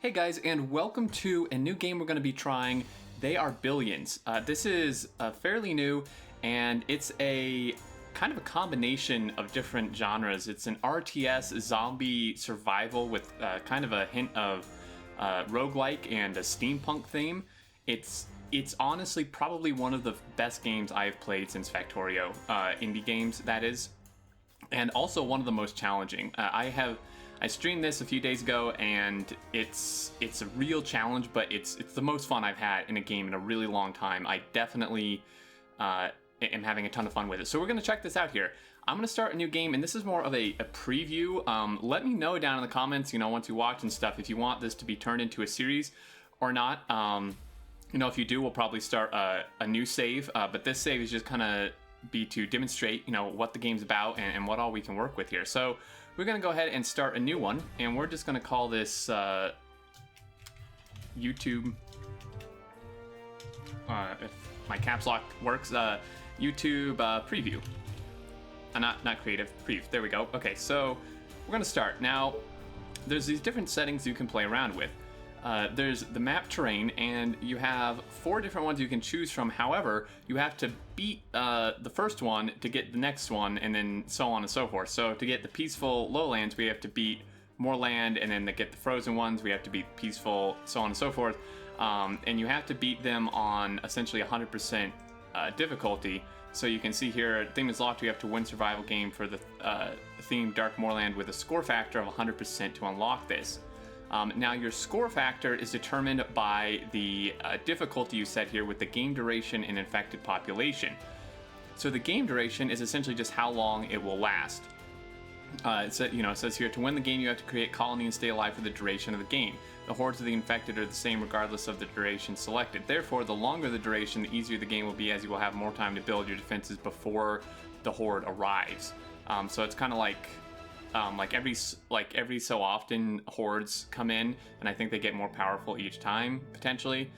Hey guys, and welcome to a new game we're going to be trying. They are Billions. This is fairly new, and it's a kind of a combination of different genres. It's an RTS zombie survival with kind of a hint of roguelike and a steampunk theme. It's honestly probably one of the best games I've played since Factorio, indie games that is, and also one of the most challenging. I streamed this a few days ago, and it's a real challenge, but it's the most fun I've had in a game in a really long time. I definitely am having a ton of fun with it. So we're going to check this out here. I'm going to start a new game, and this is more of a preview. Let me know down in the comments, once you watch and stuff, if you want this to be turned into a series or not. If you do, we'll probably start a new save, but this save is just kind of be to demonstrate, what the game's about and what all we can work with here. So we're going to go ahead and start a new one, and we're just going to call this YouTube, if my caps lock works, YouTube preview. Not creative, preview. There we go. Okay, so we're going to start. Now, there's these different settings you can play around with. There's the map terrain, and you have 4 different ones you can choose from. However, you have to beat the first one to get the next one, and then so on and so forth. So to get the peaceful lowlands, we have to beat more land, and then to get the frozen ones, we have to beat peaceful, so on and so forth. And you have to beat them on essentially 100% difficulty. So you can see here, theme is locked. We have to win survival game for the theme Dark Moorland with a score factor of 100% to unlock this. Now your score factor is determined by the difficulty you set here with the game duration and infected population. So the game duration is essentially just how long it will last. It says here, to win the game you have to create colony and stay alive for the duration of the game. The hordes of the infected are the same regardless of the duration selected. Therefore, the longer the duration, the easier the game will be, as you will have more time to build your defenses before the horde arrives. So it's kind of like every so often hordes come in, and I think they get more powerful each time potentially.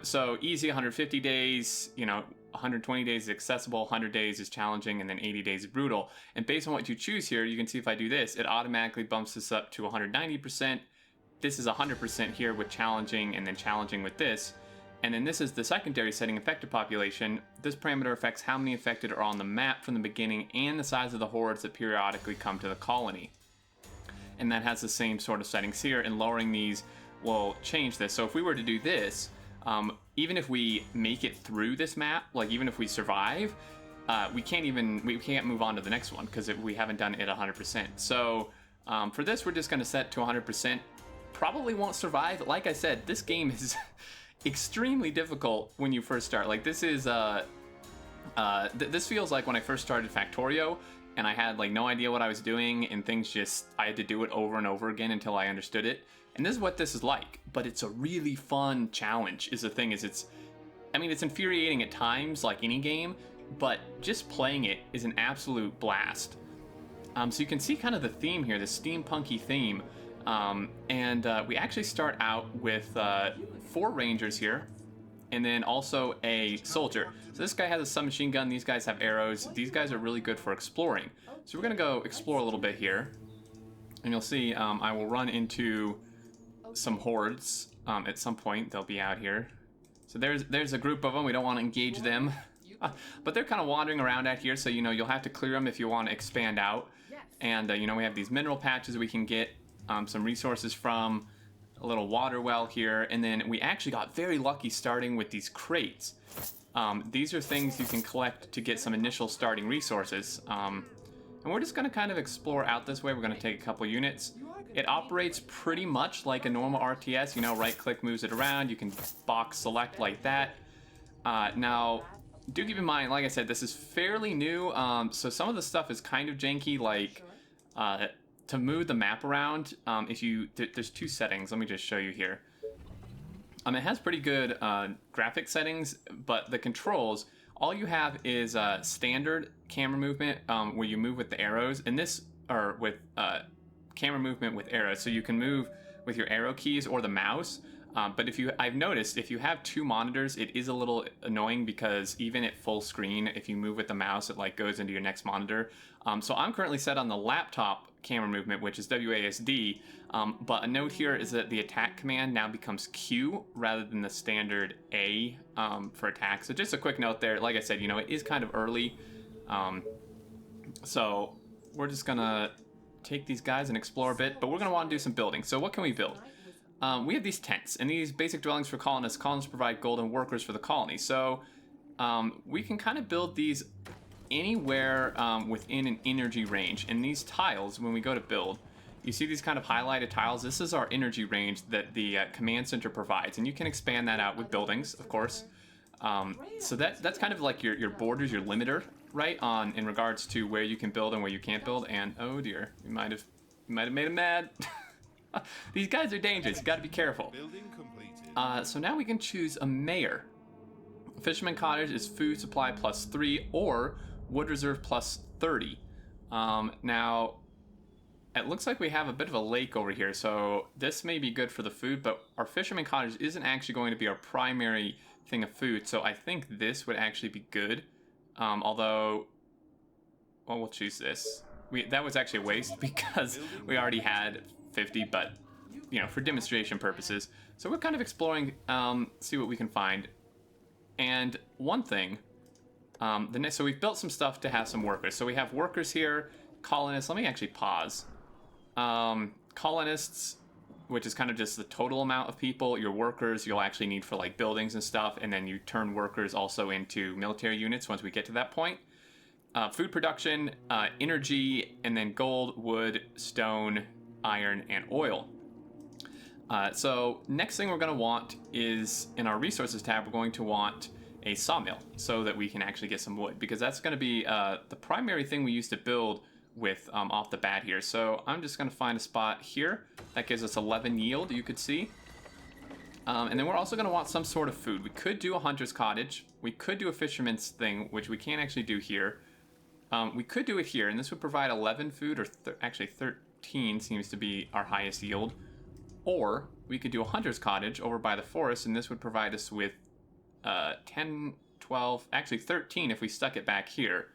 So easy 150 days, 120 days is accessible, 100 days is challenging, and then 80 days is brutal. And based on what you choose here, you can see if I do this, it automatically bumps this up to 190%. This is 100% here with challenging, and then challenging with this. And then this is the secondary setting, affected population. This parameter affects how many affected are on the map from the beginning and the size of the hordes that periodically come to the colony. And that has the same sort of settings here, and lowering these will change this. So if we were to do this, even if we make it through this map, like even if we survive, we can't move on to the next one because we haven't done it 100%. So for this, we're just going to set to 100%. Probably won't survive. Like I said, this game is extremely difficult when you first start. Like this is this feels like when I first started Factorio, and I had like no idea what I was doing, and I had to do it over and over again until I understood it. And this is what this is like, but it's a really fun challenge. Is the thing is it's infuriating at times like any game, but just playing it is an absolute blast. So you can see kind of the theme here, the steampunky theme. We actually start out with 4 rangers here, and then also a soldier. So this guy has a submachine gun, these guys have arrows. These guys are really good for exploring. So we're gonna go explore a little bit here, and you'll see I will run into some hordes at some point. They'll be out here. So there's a group of them. We don't want to engage them, but they're kind of wandering around out here, so you'll have to clear them if you want to expand out. And we have these mineral patches we can get some resources from, a little water well here, and then we actually got very lucky starting with these crates. These are things you can collect to get some initial starting resources. And we're just going to kind of explore out this way. We're going to take a couple units. It operates pretty much like a normal RTS. Right click moves it around. You can box select like that. Now, do keep in mind, like I said, this is fairly new. So some of the stuff is kind of janky, like to move the map around, there's 2 settings. Let me just show you here. It has pretty good graphic settings, but the controls, all you have is standard camera movement, where you move with the arrows, and this, or with camera movement with arrows. So you can move with your arrow keys or the mouse. But I've noticed if you have 2 monitors, it is a little annoying because even at full screen, if you move with the mouse, it like goes into your next monitor. So I'm currently set on the laptop camera movement, which is WASD. But a note here is that the attack command now becomes Q rather than the standard A for attack. So just a quick note there. Like I said, it is kind of early. So we're just gonna take these guys and explore a bit, but we're gonna want to do some building. So what can we build? We have these tents, and these basic dwellings for colonists. Colonists provide golden workers for the colony. So we can kind of build these anywhere within an energy range. And these tiles, when we go to build, you see these kind of highlighted tiles. This is our energy range that the command center provides, and you can expand that out with buildings, of course. So that's kind of like your borders, your limiter, right? In regards to where you can build and where you can't build. And oh dear, you might have made him mad. These guys are dangerous. You got to be careful. So now we can choose a mayor. Fisherman Cottage is food supply +3 or wood reserve +30. Now, it looks like we have a bit of a lake over here, so this may be good for the food, but our Fisherman Cottage isn't actually going to be our primary thing of food, so I think this would actually be good. Although, well, we'll choose this. That was actually a waste because we already had 50, but for demonstration purposes. So we're kind of exploring, see what we can find. And one thing, so we've built some stuff to have some workers. So we have workers here, colonists. Let me actually pause. Colonists, which is kind of just the total amount of people. Your workers you'll actually need for like buildings and stuff, and then you turn workers also into military units once we get to that point. Food production, energy, and then gold, wood, stone, iron, and oil. So next thing we're going to want is, in our resources tab, we're going to want a sawmill so that we can actually get some wood, because that's going to be the primary thing we use to build with off the bat here. So I'm just going to find a spot here that gives us 11 yield, you could see. And then we're also going to want some sort of food. We could do a hunter's cottage. We could do a fisherman's thing, which we can't actually do here. We could do it here, and this would provide 11 food, or actually 13 seems to be our highest yield. Or we could do a hunter's cottage over by the forest, and this would provide us with 10, 12, actually 13 if we stuck it back here,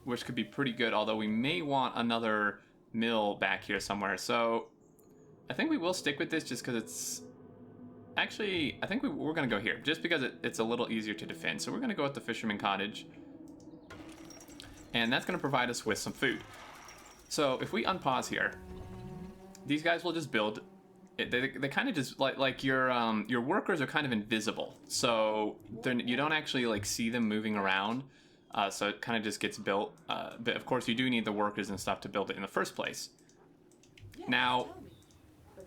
which could be pretty good, although we may want another mill back here somewhere. So I think we will stick with this just because it's... Actually, I think we're going to go here, just because it's a little easier to defend. So we're going to go with the Fisherman Cottage, and that's going to provide us with some food. So if we unpause here, these guys will just build. They kind of just like your workers are kind of invisible, so you don't actually like see them moving around. So it kind of just gets built. But of course, you do need the workers and stuff to build it in the first place. Now,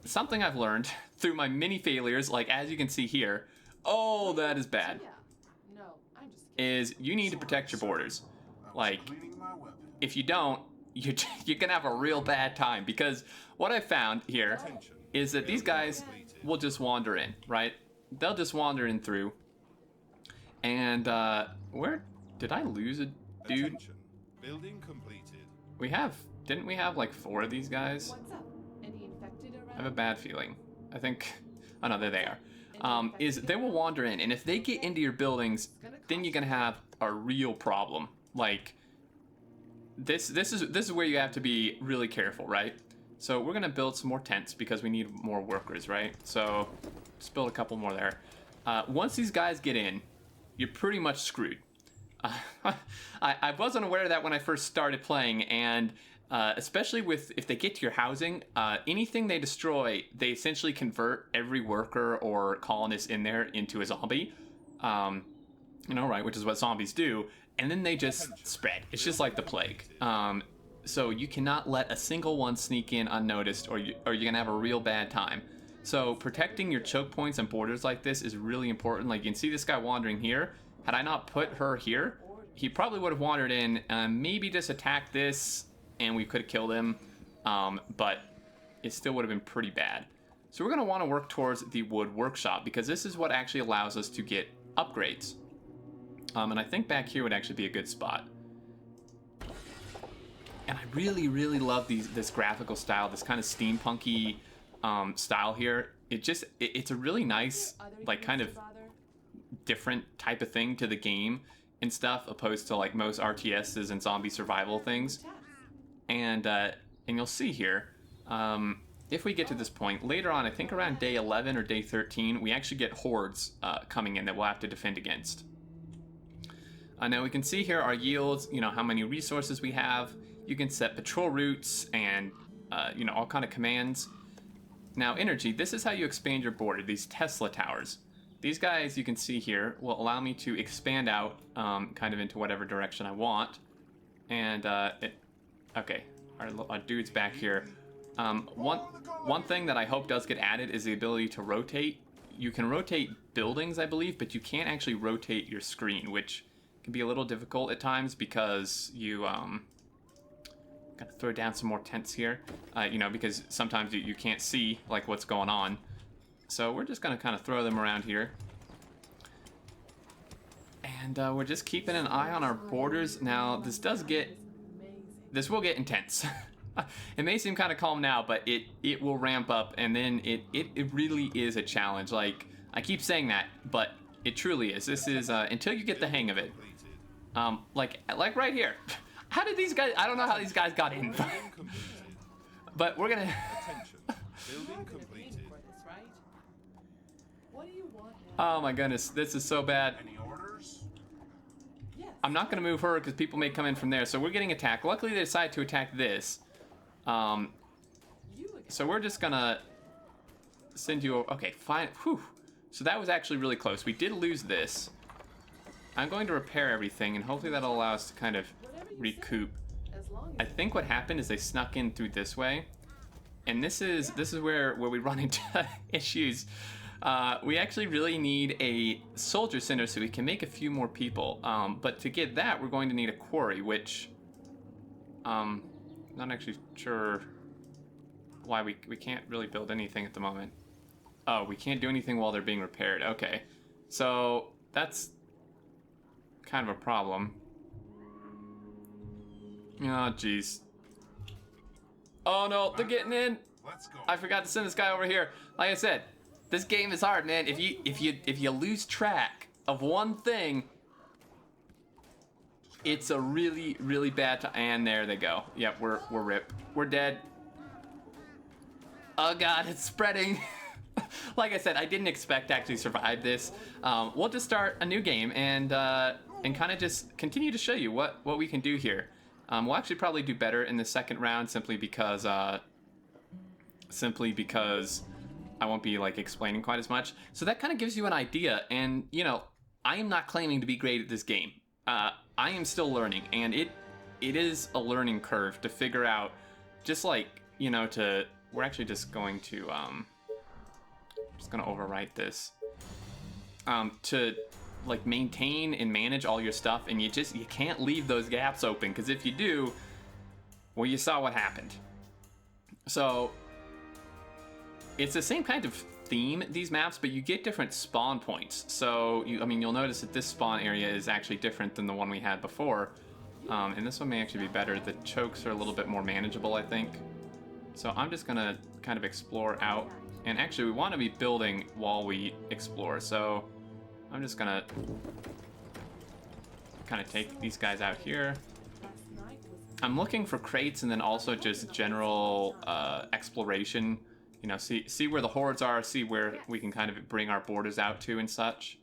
something I've learned through my many failures, like as you can see here, oh, that is bad, is you need to protect your borders. Like, if you don't, you're gonna have a real bad time, because what I found here is that these guys will just wander in, right? They'll just wander in through. And where did I lose a dude? Building completed. Didn't we have like 4 of these guys? I have a bad feeling. I think, oh no, there they are. Is they will wander in, and if they get into your buildings, then you're gonna have a real problem. Like, this is where you have to be really careful, right? So we're gonna build some more tents because we need more workers, right? So just build a couple more there. Once these guys get in, you're pretty much screwed. I wasn't aware of that when I first started playing, and especially if they get to your housing, anything they destroy, they essentially convert every worker or colonist in there into a zombie. Right, which is what zombies do. And then they just spread. It's just like the plague. So you cannot let a single one sneak in unnoticed, or you're gonna have a real bad time. So protecting your choke points and borders like this is really important. Like, you can see this guy wandering here. Had I not put her here, he probably would have wandered in, maybe just attacked this, and we could have killed him. But it still would have been pretty bad. So we're gonna want to work towards the wood workshop, because this is what actually allows us to get upgrades. And I think back here would actually be a good spot. And I really, really love this graphical style, this kind of steampunky style here. it's a really nice, like, kind of different type of thing to the game and stuff, opposed to like most RTSs and zombie survival things. And you'll see here, if we get to this point later on, I think around day 11 or day 13, we actually get hordes coming in that we'll have to defend against. Now we can see here our yields, you know, how many resources we have. You can set patrol routes and you know, all kind of commands. Now energy, this is how you expand your border, these Tesla towers. These guys, you can see here, will allow me to expand out kind of into whatever direction I want. And okay, our dude's back here. One thing that I hope does get added is the ability to rotate. You can rotate buildings, I believe, but you can't actually rotate your screen, which can be a little difficult at times because you gotta throw down some more tents here, you know, because sometimes you can't see like what's going on. So we're just gonna kind of throw them around here. And we're just keeping an eye on our borders. Now, this will get intense. It may seem kind of calm now, but it will ramp up, and then it really is a challenge. Like, I keep saying that, but it truly is. This is, until you get the hang of it. Like right here. How did these guys, I don't know how these guys got in. But we're gonna... Building completed. Oh my goodness, this is so bad. Any orders? I'm not gonna move her because people may come in from there. So we're getting attacked. Luckily they decided to attack this. So we're just gonna send you over. Okay, fine. Whew. So that was actually really close. We did lose this. I'm going to repair everything, and hopefully that'll allow us to kind of recoup. I think what happened is they snuck in through this way, and this is where we run into issues. We actually really need a soldier center so we can make a few more people. But to get that, we're going to need a quarry, which not actually sure why we can't really build anything at the moment. Oh, we can't do anything while they're being repaired. Okay, so that's kind of a problem. Oh, jeez. Oh no, they're getting in. Let's go. I forgot to send this guy over here. Like I said, this game is hard, man. If you lose track of one thing, it's a really, really bad time. And there they go. Yep, we're ripped. We're dead. Oh god, it's spreading. Like I said, I didn't expect to actually survive this. We'll just start a new game and kind of just continue to show you what we can do here. We'll actually probably do better in the second round simply because I won't be like explaining quite as much. So that kind of gives you an idea. And you know, I am not claiming to be great at this game. I am still learning, and it is a learning curve to figure out. Just like, you know, we're actually just going to overwrite this. To like maintain and manage all your stuff, and you can't leave those gaps open, because if you do, well, you saw what happened. So it's the same kind of theme, these maps, but you get different spawn points. So you'll notice that this spawn area is actually different than the one we had before, and this one may actually be better. The chokes are a little bit more manageable, I think. So I'm just gonna kind of explore out, and actually we want to be building while we explore, so I'm just gonna kind of take these guys out here. I'm looking for crates and then also just general exploration. You know, see where the hordes are, see where we can kind of bring our borders out to and such.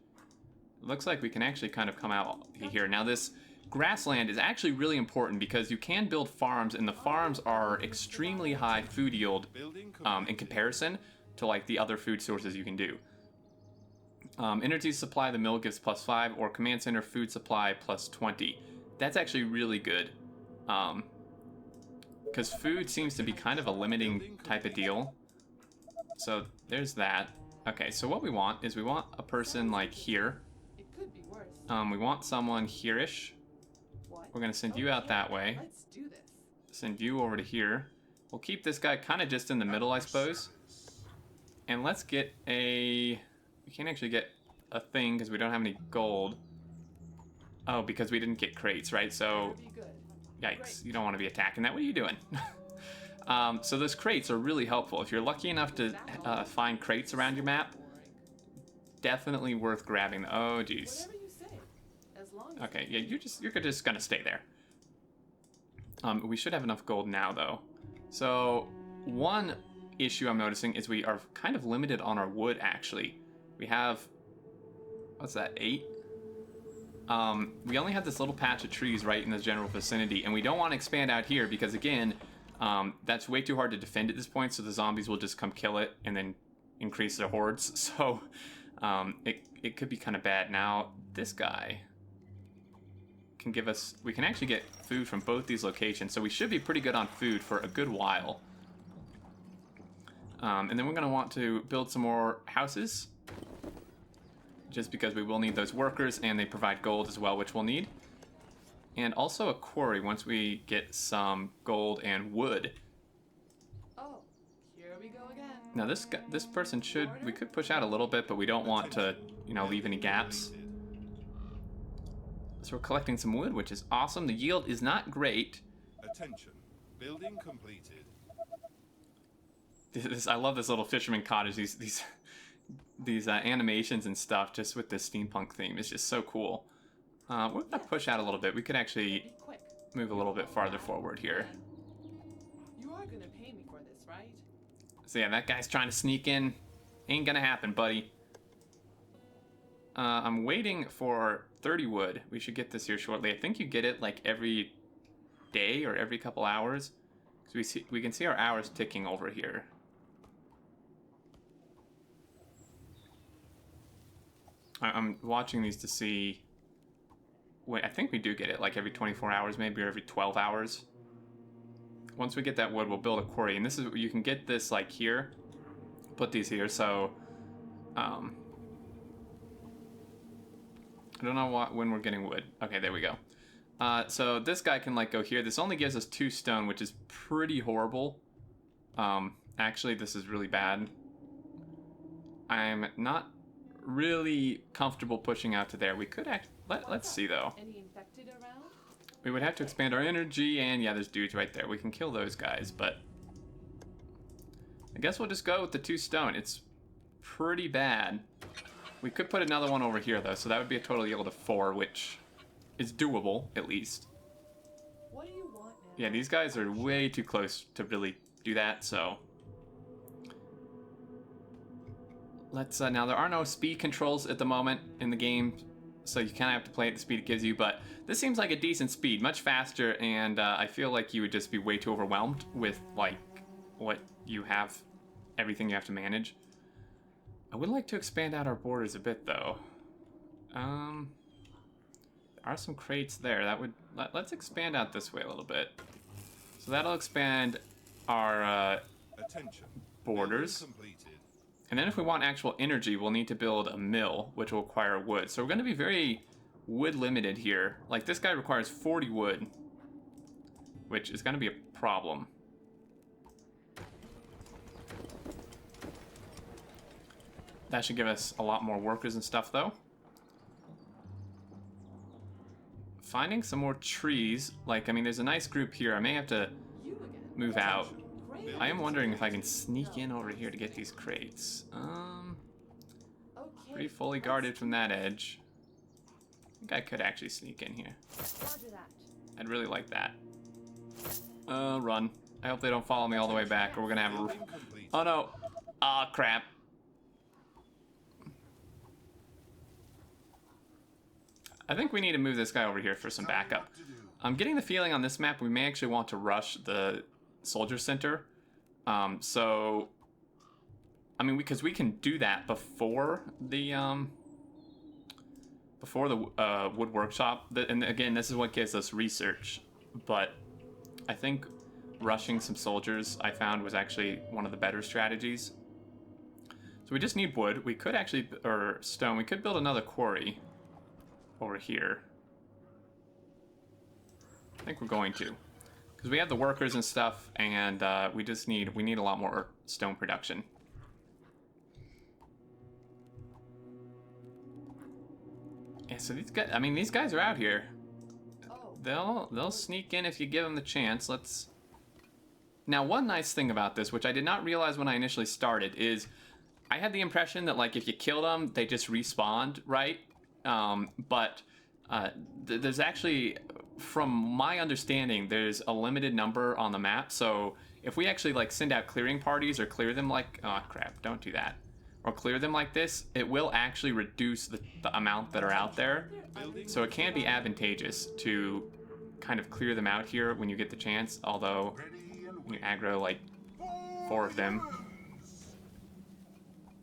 It looks like we can actually kind of come out here. Now this grassland is actually really important because you can build farms, and the farms are extremely high food yield in comparison to like the other food sources you can do. Energy supply, the mill gives +5, or command center food supply +20. That's actually really good. Because food seems to be kind of a limiting type of deal. So there's that. Okay, so what we want is we want a person like here. We want someone here-ish. We're gonna send you out that way. Send you over to here. We'll keep this guy kind of just in the middle, I suppose. And let's get a... We can't actually get a thing because we don't have any gold. Oh, because we didn't get crates, right? So, yikes. You don't want to be attacking that. What are you doing? So those crates are really helpful. If you're lucky enough to find crates around your map, definitely worth grabbing them. Oh, jeez. Okay, yeah, you're just gonna stay there. We should have enough gold now, though. So one issue I'm noticing is we are kind of limited on our wood, actually. We have, what's that, 8? We only have this little patch of trees right in the general vicinity, and we don't want to expand out here because, again, that's way too hard to defend at this point, so the zombies will just come kill it and then increase their hordes. So it could be kind of bad. Now, this guy can give us, we can actually get food from both these locations, so we should be pretty good on food for a good while. And then we're going to want to build some more houses, just because we will need those workers, and they provide gold as well, which we'll need. And also a quarry once we get some gold and wood. Oh, here we go again. Now this person we could push out a little bit, but we don't want to, leave any gaps. So we're collecting some wood, which is awesome. The yield is not great. Attention. Building completed. I love this little Fisherman Cottage. These animations and stuff, just with this steampunk theme, is just so cool. We're gonna push out a little bit. We could actually move a little bit farther forward here. You are gonna pay me for this, right? So yeah, that guy's trying to sneak in. Ain't gonna happen, buddy. I'm waiting for 30 wood. We should get this here shortly. I think you get it like every day or every couple hours. So we can see our hours ticking over here. I'm watching these to see. Wait, I think we do get it like every 24 hours, maybe, or every 12 hours. Once we get that wood, we'll build a quarry, and this is you can get this like here. Put these here, so I don't know when we're getting wood. Okay, there we go. So this guy can like go here. This only gives us 2 stone, which is pretty horrible. Actually, this is really bad. I'm not really comfortable pushing out to there. We could let's see though. Any infected around? We would have to expand our energy, and yeah, there's dudes right there. We can kill those guys, but I guess we'll just go with the 2 stone. It's pretty bad. We could put another one over here though, so that would be a total yield of 4, which is doable at least. What do you want now? Yeah, these guys are way too close to really do that, so let's now there are no speed controls at the moment in the game, so you kind of have to play at the speed it gives you, but this seems like a decent speed, much faster, and I feel like you would just be way too overwhelmed with like what you have, everything you have to manage. I would like to expand out our borders a bit though. There are some crates there. That would let's expand out this way a little bit. So that'll expand our borders. And then if we want actual energy, we'll need to build a mill, which will require wood. So we're going to be very wood limited here. Like this guy requires 40 wood, which is going to be a problem. That should give us a lot more workers and stuff though. Finding some more trees, like, I mean, there's a nice group here. I may have to move out. I am wondering if I can sneak in over here to get these crates. Pretty fully guarded from that edge. I think I could actually sneak in here. I'd really like that. Run. I hope they don't follow me all the way back, or we're gonna have a... Oh no! Ah, crap. I think we need to move this guy over here for some backup. I'm getting the feeling on this map we may actually want to rush the soldier center. So, I mean, because we can do that before the wood workshop. And again, this is what gives us research. But I think rushing some soldiers, I found, was actually one of the better strategies. So we just need wood. We could actually, or stone. We could build another quarry over here. I think we're going to, because we have the workers and stuff, and we need a lot more stone production. Yeah, so these guys are out here. They'll sneak in if you give them the chance. Let's Now, one nice thing about this, which I did not realize when I initially started, is I had the impression that, like, if you killed them, they just respawned, right? But there's actually, from my understanding, there's a limited number on the map. So if we actually, like, send out clearing parties or clear them like... Oh, crap, don't do that. Or clear them like this, it will actually reduce the amount that are out there. So it can be advantageous to kind of clear them out here when you get the chance, although you aggro like 4 of them.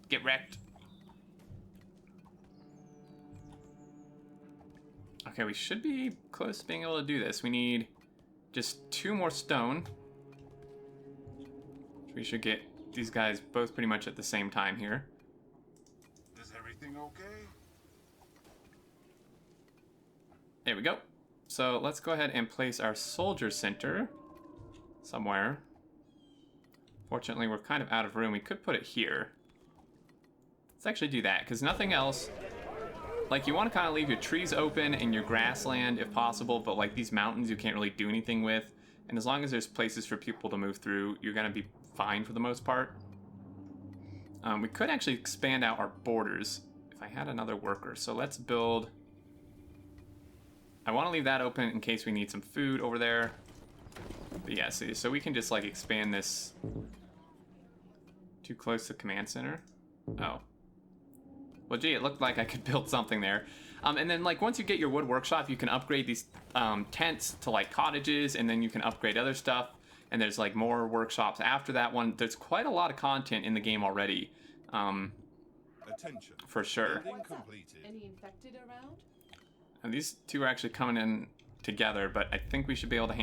Get wrecked. Okay, we should be close to being able to do this. We need just 2 more stone. We should get these guys both pretty much at the same time here. Is everything okay? There we go. So let's go ahead and place our soldier center somewhere. Fortunately, we're kind of out of room. We could put it here. Let's actually do that, because nothing else... Like, you want to kind of leave your trees open and your grassland if possible, but like these mountains you can't really do anything with. And as long as there's places for people to move through, you're going to be fine for the most part. We could actually expand out our borders if I had another worker. So let's build... I want to leave that open in case we need some food over there. But yeah, see, so we can just like expand this too close to command center. Oh. Well, gee, it looked like I could build something there. And then like once you get your wood workshop, you can upgrade these tents to like cottages, and then you can upgrade other stuff. And there's like more workshops after that one. There's quite a lot of content in the game already. Attention. For sure. Building completed. Any infected around? And these two are actually coming in together, but I think we should be able to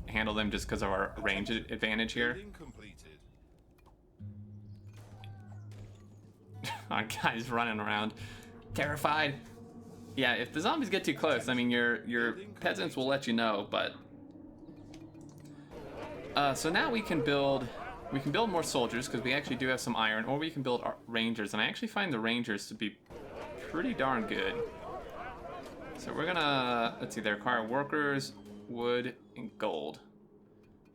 handle them just because of our range advantage here. Building completed. Our guy's running around, terrified. Yeah, if the zombies get too close, I mean, your peasants will let you know, but... so now we can build more soldiers, because we actually do have some iron, or we can build our rangers, and I actually find the rangers to be pretty darn good. So we're gonna, let's see, they require workers, wood, and gold.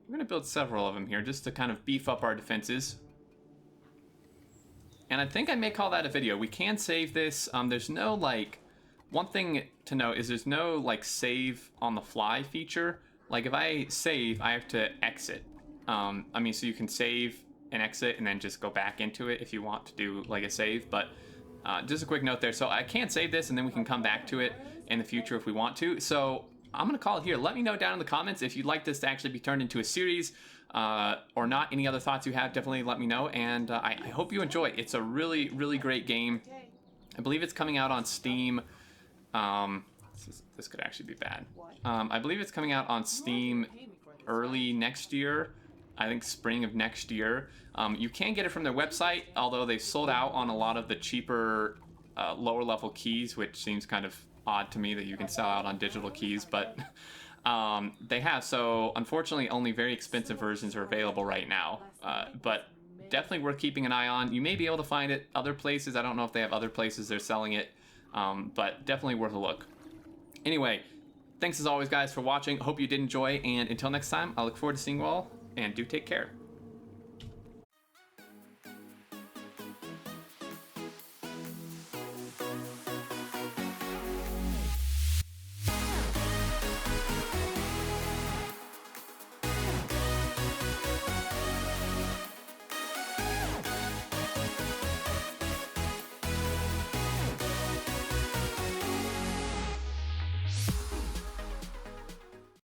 We're gonna build several of them here just to kind of beef up our defenses. And I think I may call that a video. We can save this. There's no like, one thing to note is there's no like save on the fly feature. Like if I save, I have to exit. I mean, so you can save and exit and then just go back into it if you want to do like a save, but just a quick note there. So I can't save this and then we can come back to it in the future if we want to. So I'm gonna call it here. Let me know down in the comments if you'd like this to actually be turned into a series or not. Any other thoughts you have, definitely let me know. And I hope you enjoy it. It's a really, really great game. I believe it's coming out on Steam. This could actually be bad. I believe it's coming out on Steam early next year. I think spring of next year. You can get it from their website, although they've sold out on a lot of the cheaper lower level keys, which seems kind of odd to me that you can sell out on digital keys, but they have. So unfortunately only very expensive versions are available right now, but definitely worth keeping an eye on. You may be able to find it other places. I don't know if they have other places they're selling it, but definitely worth a look. Anyway, thanks as always guys for watching. Hope you did enjoy, and until next time, I look forward to seeing you all, and do take care.